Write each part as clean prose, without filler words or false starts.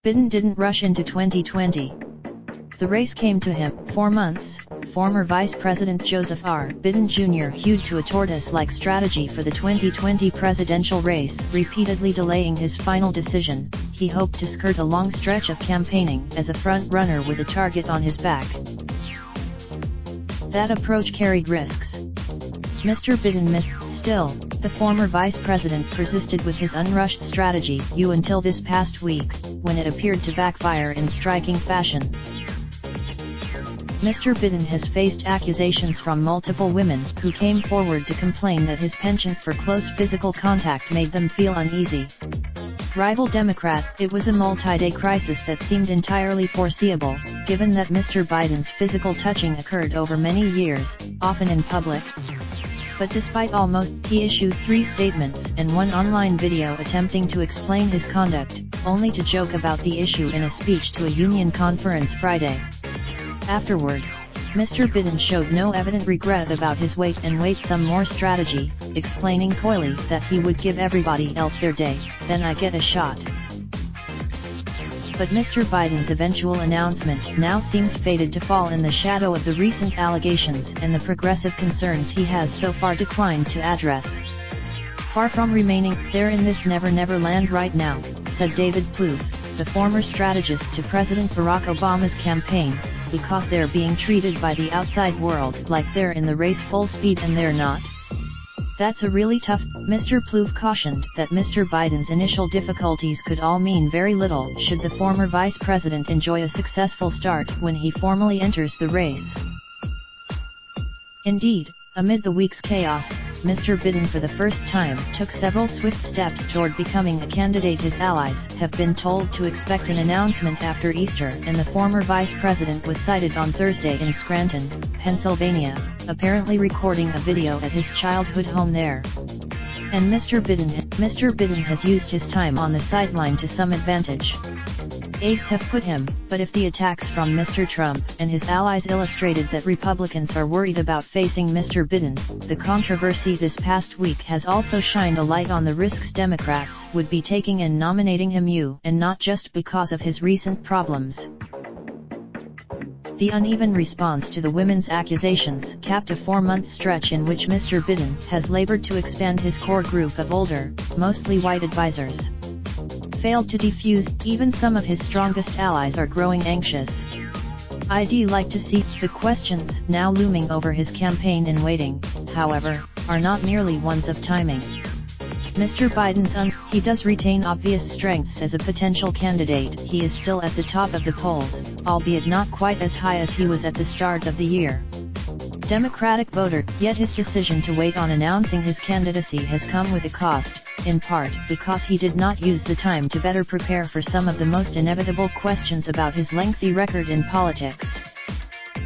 Biden didn't rush into 2020. The race came to him. 4 months, former Vice President Joseph R. Biden Jr. hewed to a tortoise-like strategy for the 2020 presidential race, repeatedly delaying his final decision. He hoped to skirt a long stretch of campaigning as a front-runner with a target on his back. That approach carried risks. Mr. Biden missed. Still, the former vice president persisted with his unrushed strategy until this past week, when it appeared to backfire in striking fashion. Mr. Biden has faced accusations from multiple women who came forward to complain that his penchant for close physical contact made them feel uneasy. Rival Democrat, it was a multi-day crisis that seemed entirely foreseeable, given that Mr. Biden's physical touching occurred over many years, often in public. But despite almost, he issued 3 statements and 1 online video attempting to explain his conduct, only to joke about the issue in a speech to a union conference Friday. Afterward, Mr. Biden showed no evident regret about his wait some more strategy, explaining coyly that he would give everybody else their day, then I get a shot. But Mr. Biden's eventual announcement now seems fated to fall in the shadow of the recent allegations and the progressive concerns he has so far declined to address. Far from remaining there in this never land right now, said David Plouffe, the former strategist to President Barack Obama's campaign, because they're being treated by the outside world like they're in the race full speed and they're not. That's a really tough. Mr. Plouffe cautioned that Mr. Biden's initial difficulties could all mean very little should the former vice president enjoy a successful start when he formally enters the race. Indeed, amid the week's chaos, Mr. Biden for the first time took several swift steps toward becoming a candidate. His allies have been told to expect an announcement after Easter, and the former vice president was sighted on Thursday in Scranton, Pennsylvania, apparently recording a video at his childhood home there. And Mr. Biden has used his time on the sideline to some advantage. Aides have put him, but if the attacks from Mr. Trump and his allies illustrated that Republicans are worried about facing Mr. Biden, the controversy this past week has also shined a light on the risks Democrats would be taking in nominating him, and not just because of his recent problems. The uneven response to the women's accusations capped a 4-month stretch in which Mr. Biden has labored to expand his core group of older, mostly white advisors. Failed to defuse, even some of his strongest allies are growing anxious. I'd like to see. The questions now looming over his campaign in waiting, however, are not merely ones of timing. Mr. Biden's he does retain obvious strengths as a potential candidate. He is still at the top of the polls, albeit not quite as high as he was at the start of the year. Democratic voter, yet his decision to wait on announcing his candidacy has come with a cost, in part because he did not use the time to better prepare for some of the most inevitable questions about his lengthy record in politics.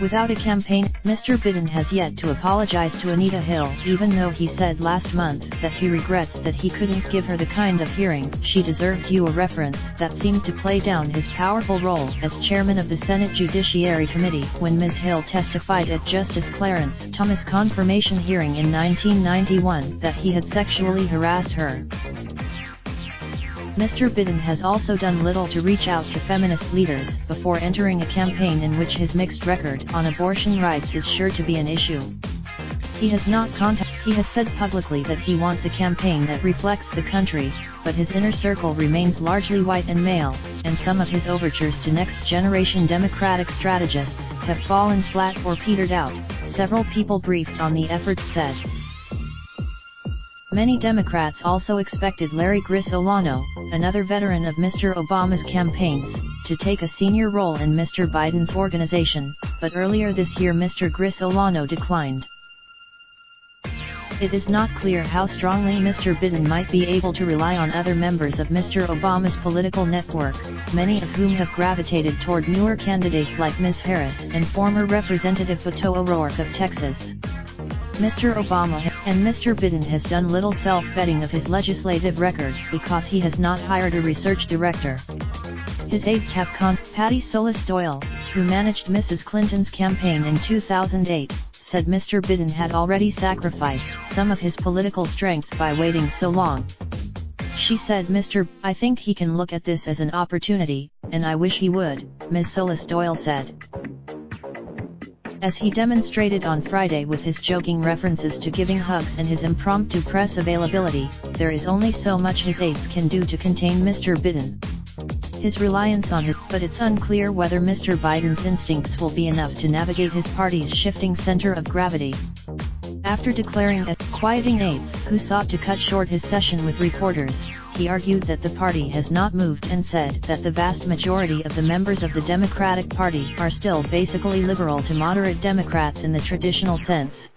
Without a campaign, Mr. Biden has yet to apologize to Anita Hill, even though he said last month that he regrets that he couldn't give her the kind of hearing she deserved. A reference that seemed to play down his powerful role as chairman of the Senate Judiciary Committee when Ms. Hill testified at Justice Clarence Thomas' confirmation hearing in 1991 that he had sexually harassed her. Mr. Biden has also done little to reach out to feminist leaders before entering a campaign in which his mixed record on abortion rights is sure to be an issue. He has said publicly that he wants a campaign that reflects the country, but his inner circle remains largely white and male, and some of his overtures to next-generation Democratic strategists have fallen flat or petered out, several people briefed on the efforts said. Many Democrats also expected Larry Grisolano, another veteran of Mr. Obama's campaigns, to take a senior role in Mr. Biden's organization, but earlier this year Mr. Grisolano declined. It is not clear how strongly Mr. Biden might be able to rely on other members of Mr. Obama's political network, many of whom have gravitated toward newer candidates like Ms. Harris and former Representative Beto O'Rourke of Texas. Mr. Obama and Mr. Biden has done little self-vetting of his legislative record because he has not hired a research director. His aides have Patty Solis Doyle, who managed Mrs. Clinton's campaign in 2008, said Mr. Bidnt had already sacrificed some of his political strength by waiting so long. She said, I think he can look at this as an opportunity, and I wish he would, Ms. Solis Doyle said. As he demonstrated on Friday with his joking references to giving hugs and his impromptu press availability, there is only so much his aides can do to contain Mr. Bidnt. His reliance on her, but it's unclear whether Mr. Biden's instincts will be enough to navigate his party's shifting center of gravity. After declaring at quieting aides who sought to cut short his session with reporters, he argued that the party has not moved and said that the vast majority of the members of the Democratic Party are still basically liberal to moderate Democrats in the traditional sense.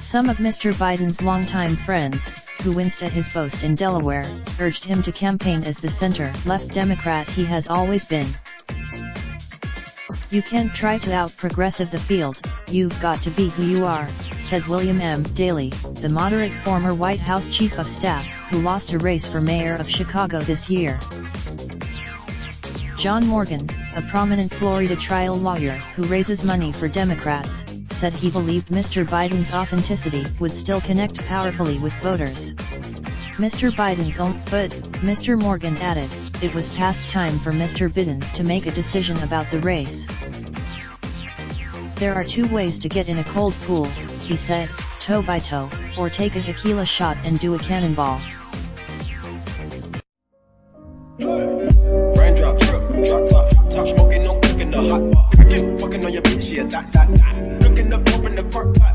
Some of Mr. Biden's longtime friends, who winced at his boast in Delaware, urged him to campaign as the center-left Democrat he has always been. "You can't try to out-progressive the field, you've got to be who you are," said William M. Daley, the moderate former White House chief of staff, who lost a race for mayor of Chicago this year. John Morgan, a prominent Florida trial lawyer who raises money for Democrats, said he believed Mr. Biden's authenticity would still connect powerfully with voters. But, Mr. Morgan added, it was past time for Mr. Bidnt to make a decision about the race. "There are two ways to get in a cold pool," he said, toe by toe, or take a tequila shot and do a cannonball. Raindrop, drop top smoking, no cooking the hot pot. Fucking on your bitch, yeah, that. Looking up, open the park pot.